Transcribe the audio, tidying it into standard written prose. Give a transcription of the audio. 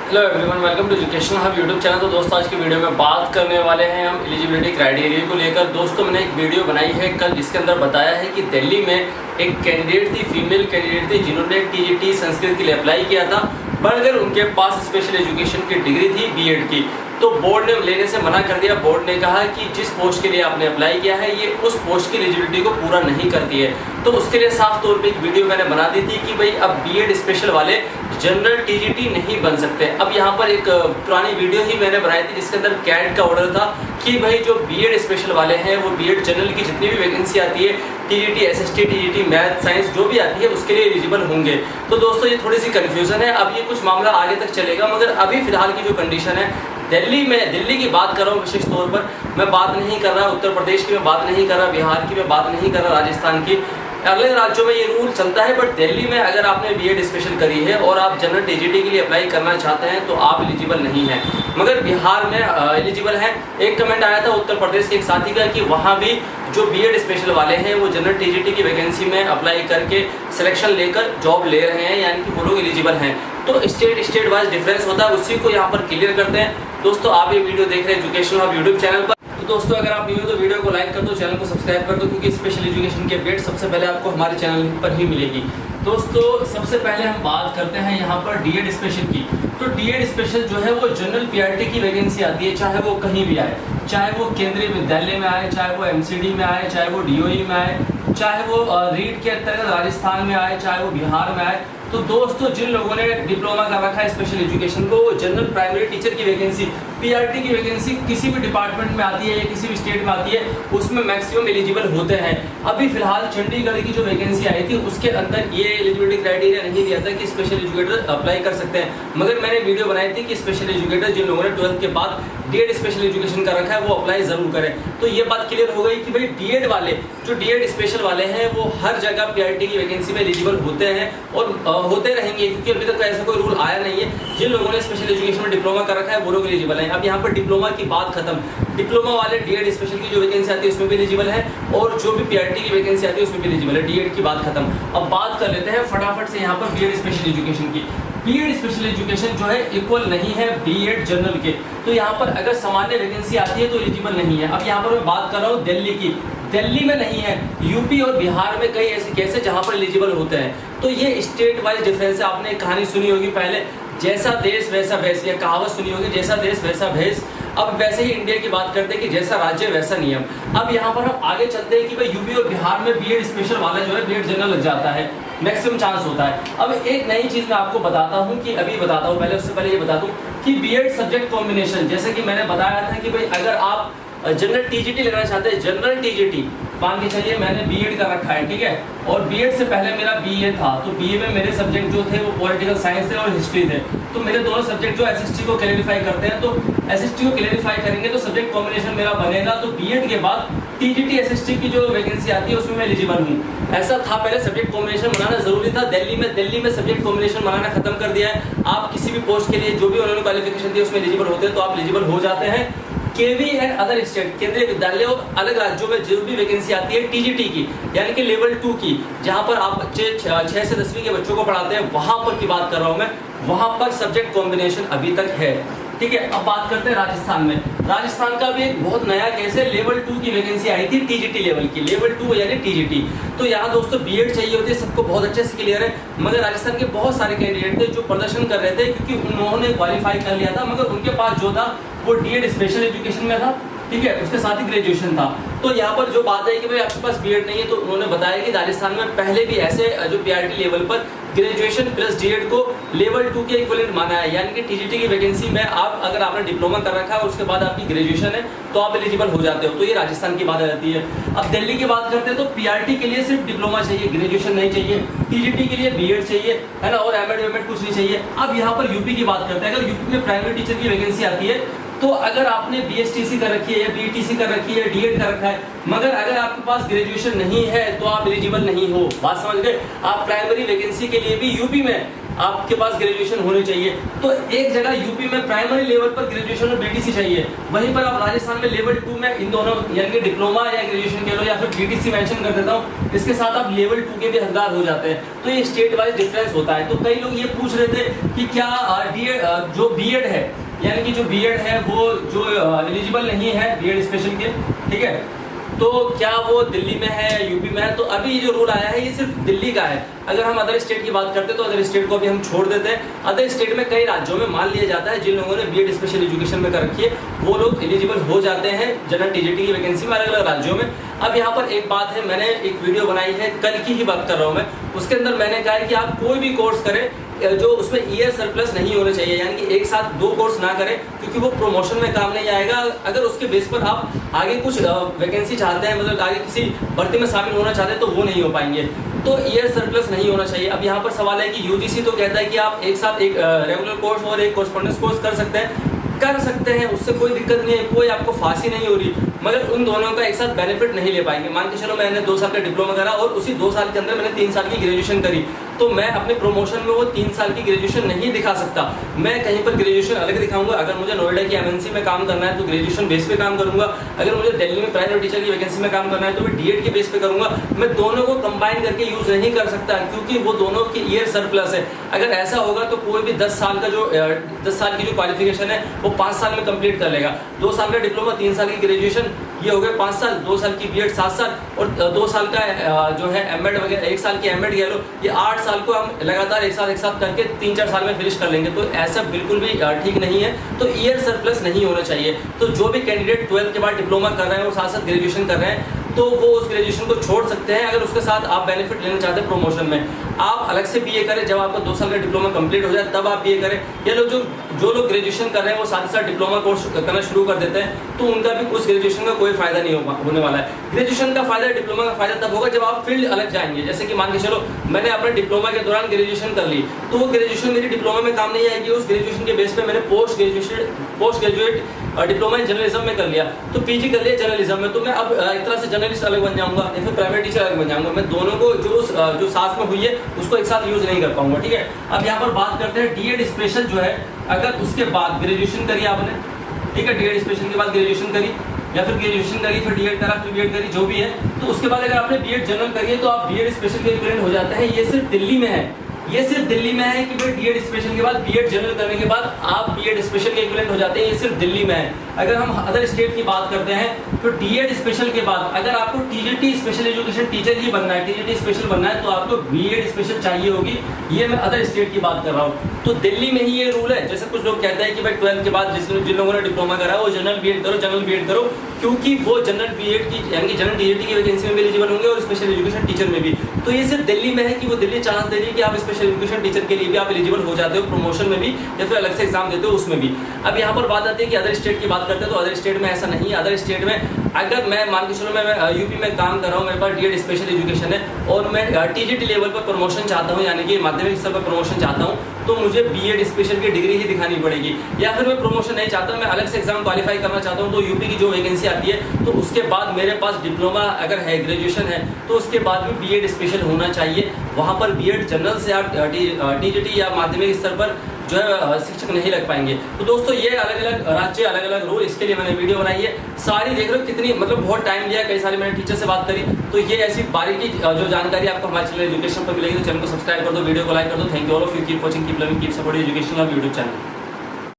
Hello everyone, welcome to educational hub YouTube channel. तो दोस्तों आज की वीडियो में बात करने वाले हैं हम एलिजिबिलिटी क्राइटेरिया को लेकर। दोस्तों मैंने एक वीडियो बनाई है कल, जिसके अंदर बताया है कि दिल्ली में एक कैंडिडेट थी, फीमेल कैंडिडेट थी, जिन्होंने टीजीटी संस्कृत के लिए अप्लाई किया था, पर उनके पास स्पेशल एजुकेशन की डिग्री थी बीएड की, तो बोर्ड ने लेने से मना कर दिया। बोर्ड ने कहा कि जिस पोस्ट के लिए आपने अप्लाई किया है ये उस पोस्ट की एलिजिबिलिटी को पूरा नहीं करती है। तो उसके लिए साफ तौर पे एक वीडियो मैंने बना दी थी कि भाई अब बीएड स्पेशल वाले जनरल टीजीटी नहीं बन सकते। अब यहाँ पर एक पुरानी वीडियो ही मैंने बनाई थी जिसके अंदर कैट का ऑर्डर था कि भाई जो बीएड स्पेशल वाले हैं वो बीएड जनरल की जितनी भी वैकेंसी आती है, TGT, SST, TGT, math, science जो भी आती है उसके लिए एलिजिबल होंगे। तो दोस्तों ये थोड़ी सी कन्फ्यूजन है, अब ये कुछ मामला आगे तक चलेगा, मगर अभी फिलहाल की जो कंडीशन है दिल्ली की बात कर रहा हूँ विशेष तौर पर। मैं बात नहीं कर रहा उत्तर प्रदेश की, मैं बात नहीं कर रहा बिहार की, मैं बात नहीं कर रहा राजस्थान की। अगले राज्यों में ये रूल चलता है, बट दिल्ली में अगर आपने बीएड स्पेशल करी है और आप जनरल टीजीटी के लिए अप्लाई करना चाहते हैं तो आप एलिजिबल नहीं हैं, मगर बिहार में एलिजिबल हैं। एक कमेंट आया था उत्तर प्रदेश के एक साथी का कि वहाँ भी जो बीएड स्पेशल वाले हैं वो जनरल टीजीटी की वैकेंसी में अप्लाई करके सिलेक्शन लेकर जॉब ले रहे हैं, यानी कि वो लोग एलिजिबल हैं। तो स्टेट वाइज डिफरेंस होता है, उसी को यहाँ पर क्लियर करते हैं। दोस्तों आप ये वीडियो देख रहे हैं एजुकेशनल हब यूट्यूब चैनल पर। तो दोस्तों अगर आप न्यू हो तो वीडियो को लाइक कर दो, चैनल को सब्सक्राइब कर दो, क्योंकि स्पेशल एजुकेशन की अपडेट सबसे पहले आपको हमारे चैनल पर ही मिलेगी। दोस्तों सबसे पहले हम बात करते हैं यहाँ पर डीएड स्पेशल की। तो डीएड स्पेशल जो है वो जनरल पीआरटी की वैकेंसी आती है, चाहे वो कहीं भी आए, चाहे वो केंद्रीय विद्यालय में आए, चाहे वो एमसीडी में आए, चाहे वो डीओई में आए, चाहे वो रीड के अंतर्गत राजस्थान में आए, चाहे वो बिहार में आए। तो दोस्तों जिन लोगों ने डिप्लोमा कर रखा है स्पेशल एजुकेशन को, जनरल प्राइमरी टीचर की वैकेंसी, पीआरटी की वैकेंसी किसी भी डिपार्टमेंट में आती है या किसी भी स्टेट में आती है, उसमें मैक्सिमम एलिजिबल होते हैं। अभी फिलहाल चंडीगढ़ की जो वैकेंसी आई थी उसके अंदर ये एलिजिबिलिटी क्राइटेरिया नहीं दिया था कि स्पेशल एजुकेटर अप्लाई कर सकते हैं, मगर मैंने वीडियो बनाई थी कि स्पेशल एजुकेटर जिन लोगों ने 12th के बाद डीएड स्पेशल एजुकेशन का रखा है वो अप्लाई जरूर करें। तो ये बात क्लियर हो गई कि भाई डीएड वाले, जो डीएड स्पेशल वाले हैं वो हर जगह पीआरटी की वैकेंसी में एलिजिबल होते हैं और होते रहेंगे, क्योंकि अभी तक ऐसा कोई रूल आया नहीं है। जिन लोगों ने स्पेशल एजुकेशन में डिप्लोमा कर रखा है वो लोग एलिजिबल हैं। अब यहाँ पर डिप्लोमा की बात खत्म, डिप्लोमा वाले डीएड स्पेशल की जो वैकेंसी आती है उसमें भी एलिजिबल है, और जो भी पीआरटी की वैकेंसी आती है उसमें भी एलिजिबल है। डीएड की बात खत्म। अब बात कर लेते हैं फटाफट से यहाँ पर बीएड स्पेशल एजुकेशन की। बीएड स्पेशल एजुकेशन जो है इक्वल नहीं है बीएड जनरल के, तो यहाँ पर अगर सामान्य वैकेंसी आती है तो एलिजिबल नहीं है। अब यहाँ पर मैं बात कर रहा हूँ दिल्ली की, दिल्ली में नहीं है, यूपी और बिहार में कई ऐसे केस है जहाँ पर एलिजिबल होते हैं। तो ये स्टेट वाइज डिफरेंस है। आपने एक कहानी सुनी होगी पहले, जैसा देश वैसा भेष, या कहावत सुनी होगी जैसा देश वैसा भेष। अब वैसे ही इंडिया की बात करते हैं कि जैसा राज्य वैसा नियम। अब यहाँ पर हम आगे चलते हैं कि भाई यूपी और बिहार में बीएड स्पेशल वाला जो है बीएड जनरल लग जाता है, मैक्सिमम चांस होता है। अब एक नई चीज मैं आपको बताता हूँ कि अभी बताता हूँ, पहले उससे पहले ये बता दूँ कि बीएड सब्जेक्ट कॉम्बिनेशन, जैसे कि मैंने बताया था कि भाई अगर आप जनरल टीजीटी लेना चाहते हैं, जनरल टीजीटी मान के चलिए मैंने बीएड का रखा है, ठीक है, और बीएड से पहले मेरा बीए था, तो बीए में मेरे सब्जेक्ट जो थे वो पॉलिटिकल साइंस थे और हिस्ट्री थे। तो मेरे दोनों सब्जेक्ट जो एसएसटी को क्लैरिफाई करते हैं, तो एसएसटी को क्लैरिफाई करेंगे तो सब्जेक्ट कॉम्बिनेशन मेरा बनेगा। तो बीएड के बाद टीजीटी एसएसटी की जो वैकेंसी आती है उसमें मैं एलिजिबल हूँ। ऐसा था पहले, सब्जेक्ट कॉम्बिनेशन बनाना जरूरी था। दिल्ली में सब्जेक्ट कॉम्बिनेशन बनाना खत्म कर दिया है। आप किसी भी पोस्ट के लिए जो भी उन्होंने क्वालिफिकेशन दी उसमें एलिजिबल होते हैं तो आप एलिजिबल हो जाते हैं। केवी एंड अदर स्टेट, केंद्रीय विद्यालय और अलग राज्यों में जो भी वैकेंसी आती है टीजीटी की, यानी कि लेवल 2 की, जहां पर आप बच्चे 6 से 10वीं के बच्चों को पढ़ाते हैं, वहां पर की बात कर रहा हूं मैं, वहां पर सब्जेक्ट कॉम्बिनेशन अभी तक है, ठीक है। अब बात करते हैं राजस्थान में। राजस्थान का भी एक बहुत नया केस है, लेवल 2 की वैकेंसी आई थी टीजीटी लेवल की, लेवल 2 यानी टीजीटी। तो यहाँ दोस्तों बीएड चाहिए होती है, सबको बहुत अच्छे से क्लियर है, मगर राजस्थान के बहुत सारे कैंडिडेट थे जो प्रदर्शन कर रहे थे क्योंकि उन्होंने क्वालिफाई कर लिया था, मगर उनके पास जो था वो डीएड स्पेशल एजुकेशन में था, ठीक है, उसके साथ ही ग्रेजुएशन था। तो यहाँ पर जो बात है कि भाई आपके पास बीएड नहीं है, तो उन्होंने बताया कि राजस्थान में पहले भी ऐसे जो पीआरटी लेवल पर ग्रेजुएशन प्लस डीएड को लेवल 2 के इक्विवेलेंट माना है, यानी कि टीजीटी की वैकेंसी में आप अगर आपने डिप्लोमा कर रखा है और उसके बाद आपकी ग्रेजुएशन है तो आप एलिजिबल हो जाते हो। तो ये राजस्थान की बात आ जाती है। अब दिल्ली की बात करते हैं तो पीआरटी के लिए सिर्फ डिप्लोमा चाहिए, ग्रेजुएशन नहीं चाहिए, टीजीटी के लिए बीएड चाहिए, है ना, और एमएड कुछ नहीं चाहिए। अब यहाँ पर यूपी की बात करते हैं, अगर यूपी में प्राइमरी टीचर की वैकेंसी आती है तो अगर आपने बीएसटीसी कर रखी है या बीईटीसी कर रखी है, डीएड कर रखा है, मगर अगर आपके पास ग्रेजुएशन नहीं है तो आप एलिजिबल नहीं हो। बात समझ गए। आप प्राइमरी वैकेंसी के लिए भी यूपी में आपके पास ग्रेजुएशन होनी चाहिए। तो एक जगह यूपी में प्राइमरी लेवल पर ग्रेजुएशन और बीटीसी चाहिए, वहीं पर आप राजस्थान में लेवल 2 में इन दोनों यानी कि डिप्लोमा या ग्रेजुएशन कह लो या फिर बीटीसी मेंशन कर देता हूँ, इसके साथ आप लेवल 2 के भी हकदार हो जाते हैं। तो ये स्टेट वाइज डिफरेंस होता है। तो कई लोग ये पूछ रहे थे कि क्या जो बीएड है यानी कि जो बीएड है वो जो एलिजिबल नहीं है बीएड स्पेशल के, ठीक है, तो क्या वो दिल्ली में है यूपी में है? तो अभी ये जो रूल आया है ये सिर्फ दिल्ली का है। अगर हम अदर स्टेट की बात करते हैं तो अदर स्टेट को अभी हम छोड़ देते हैं। अदर स्टेट में कई राज्यों में मान लिया जाता है जिन लोगों ने बीएड स्पेशल एजुकेशन में कर रखी है वो लोग एलिजिबल हो जाते हैं जनरल टीजीटी की वैकेंसी में अलग अलग राज्यों में। अब यहाँ पर एक बात है, मैंने एक वीडियो बनाई है, कल की ही बात कर रहा हूँ मैं, उसके अंदर मैंने कहा है कि आप कोई भी कोर्स करें जो उसमें ईयर सरप्लस नहीं होने चाहिए, यानी कि एक साथ 2 कोर्स ना करें, क्योंकि वो प्रमोशन में काम नहीं आएगा। अगर उसके बेस पर आप आगे कुछ वैकेंसी चाहते हैं, मतलब आगे किसी भर्ती में शामिल होना चाहते हैं, तो वो नहीं हो पाएंगे। तो ईयर सरप्लस नहीं होना चाहिए। अब यहाँ पर सवाल है कि यूजीसी तो कहता है कि आप एक साथ एक रेगुलर कोर्स और एक कॉरेस्पॉन्डेंस कोर्स कर सकते हैं, उससे कोई दिक्कत नहीं है, कोई आपको फांसी नहीं हो रही, मगर उन दोनों का एक साथ बेनिफिट नहीं ले पाएंगे। मान के चलो मैंने 2 साल का डिप्लोमा करा और उसी 2 साल के अंदर मैंने 3 साल की ग्रेजुएशन करी, तो मैं अपने प्रमोशन में वो 3 साल की ग्रेजुएशन नहीं दिखा सकता। मैं कहीं पर ग्रेजुएशन अलग दिखाऊंगा। अगर मुझे नोएडा की एमएनसी में काम करना है तो ग्रेजुएशन बेस पे काम करूंगा। अगर मुझे दिल्ली में प्राइवेट टीचर की वैकेंसी में काम करना है तो मैं डीएड के बेस पे करूंगा। मैं दोनों को कंबाइन करके यूज नहीं कर सकता, क्योंकि वो दोनों की ईयर सरप्लस है। अगर ऐसा होगा तो कोई भी 10 साल की जो क्वालिफिकेशन है वो 5 साल में कंप्लीट कर लेगा। 2 साल का डिप्लोमा, 3 साल की ग्रेजुएशन, ये हो गए 5 साल, 2 साल की बीएड 7 साल और 2 साल का जो है एमएड वगैरह, 1 साल की एमएड कह लो, ये 8 साल को हम लगातार एक साथ करके 3-4 साल में फिनिश कर लेंगे। तो ऐसा बिल्कुल भी ठीक नहीं है। तो ईयर सरप्लस नहीं होना चाहिए। तो जो भी कैंडिडेट 12th के बाद डिप्लोमा कर रहे हैं और साथ साथ ग्रेजुएशन कर रहे हैं तो वो उस ग्रेजुएशन को छोड़ सकते हैं अगर उसके साथ आप बेनिफिट लेना चाहते हैं प्रमोशन में। आप अलग से बीए करें, जब आपका 2 साल का डिप्लोमा कंप्लीट हो जाए तब आप बीए करें। ये लोग जो लोग ग्रेजुएशन कर रहे हैं वो साथ ही साथ डिप्लोमा कोर्स करना शुरू कर देते हैं, तो उनका भी उस ग्रेजुएशन का कोई फायदा नहीं होने वाला है। ग्रेजुएशन का फायदा, डिप्लोमा का फायदा तब होगा जब आप फील्ड अलग जाएंगे। जैसे कि मान के चलो मैंने अपने डिप्लोमा के दौरान ग्रेजुएशन कर ली, तो वो ग्रेजुएशन मेरी डिप्लोमा में काम नहीं आएगी। उस ग्रेजुएशन के बेस पे मैंने post graduate diploma in journalism में कर लिया, तो पीजी कर लिया जर्नलिज्म में, तो मैं अब एक तरह से जर्नलिस्ट अलग बन जाऊंगा या फिर प्राइवेट टीचर अलग बन जाऊंगा। मैं दोनों को जो साथ में हुई है उसको एक साथ यूज नहीं कर पाऊंगा, ठीक है। अब यहाँ पर बात करते हैं डीएड स्पेशल जो है, अगर उसके बाद ग्रेजुएशन करी आपने, ठीक है, डीएड स्पेशल के बाद ग्रेजुएशन करी या फिर ग्रेजुएशन करी फिर डीएड करा फिर बीएड करी, जो भी है, तो उसके बाद अगर आपने बीएड जनरल करी है तो आप बीएड स्पेशल के इक्विवेलेंट हो जाते हैं। ये सिर्फ दिल्ली में है, ये सिर्फ दिल्ली में है कि भाई डीएड स्पेशल के बाद बीएड जनरल करने के बाद आप बीएड स्पेशल के इक्विवेलेंट हो जाते हैं। ये सिर्फ दिल्ली में है। अगर हम अदर स्टेट की बात करते हैं तो डीएड स्पेशल के बाद अगर आपको टीजीटी स्पेशल एजुकेशन टीचर ही बनना है, टीजीटी स्पेशल बनना है, तो आपको बीएड स्पेशल चाहिए होगी। ये मैं अदर स्टेट की बात कर रहा हूँ। तो दिल्ली में ही ये रूल है। जैसे कुछ लोग कहते हैं कि भाई 12th के बाद जिन लोगों ने डिप्लोमा करा है वो जनरल बीएड करो, क्योंकि वो जनरल बीएड की यानी कि जनरल टीजीटी की वैकेंसी में भी एलिजिबल होंगे और स्पेशल एजुकेशन टीचर में भी। तो ये सिर्फ दिल्ली में है कि वो दिल्ली चांस दे रही है कि आप स्पेशल एजुकेशन टीचर के लिए भी आप एलिजिबल हो जाते हो, प्रमोशन में भी या फिर अलग से एग्जाम देते हो उसमें भी। अब यहाँ पर बात आती है कि अदर स्टेट की बात करते हैं तो अदर स्टेट में ऐसा नहीं है। अदर स्टेट में अगर मैं मान के चलो मैं यूपी में काम कर रहा हूँ, मेरे पास डीएड स्पेशल एजुकेशन है और मैं टीजीटी लेवल पर प्रमोशन चाहता हूँ यानी कि माध्यमिक स्तर पर प्रमोशन चाहता हूँ, तो मुझे बीएड स्पेशल की डिग्री ही दिखानी पड़ेगी। या फिर मैं प्रमोशन नहीं चाहता, मैं अलग से एग्जाम क्वालिफाई करना चाहता हूँ, तो यूपी की जो वैकेंसी आती है तो उसके बाद मेरे पास डिप्लोमा अगर है, ग्रेजुएशन है, तो उसके बाद भी बीएड स्पेशल होना चाहिए। वहाँ पर बीएड जनरल से आप टीजीटी या माध्यमिक स्तर पर जो है शिक्षक नहीं लग पाएंगे। तो दोस्तों ये अलग अलग राज्य अलग अलग रूल, इसके लिए मैंने वीडियो बनाई है। सारी देख रहे हो कितनी मतलब बहुत टाइम लिया, कई सारी मैंने टीचर से बात करी, तो ये ऐसी बारीकी जो जानकारी आपको हमारे चैनल एजुकेशन पर मिलेगी। तो चैनल को सब्सक्राइब कर दो, वीडियो को लाइक कर दो। Thank you all of you, keep watching, keep learning, keep supporting education of YouTube channel.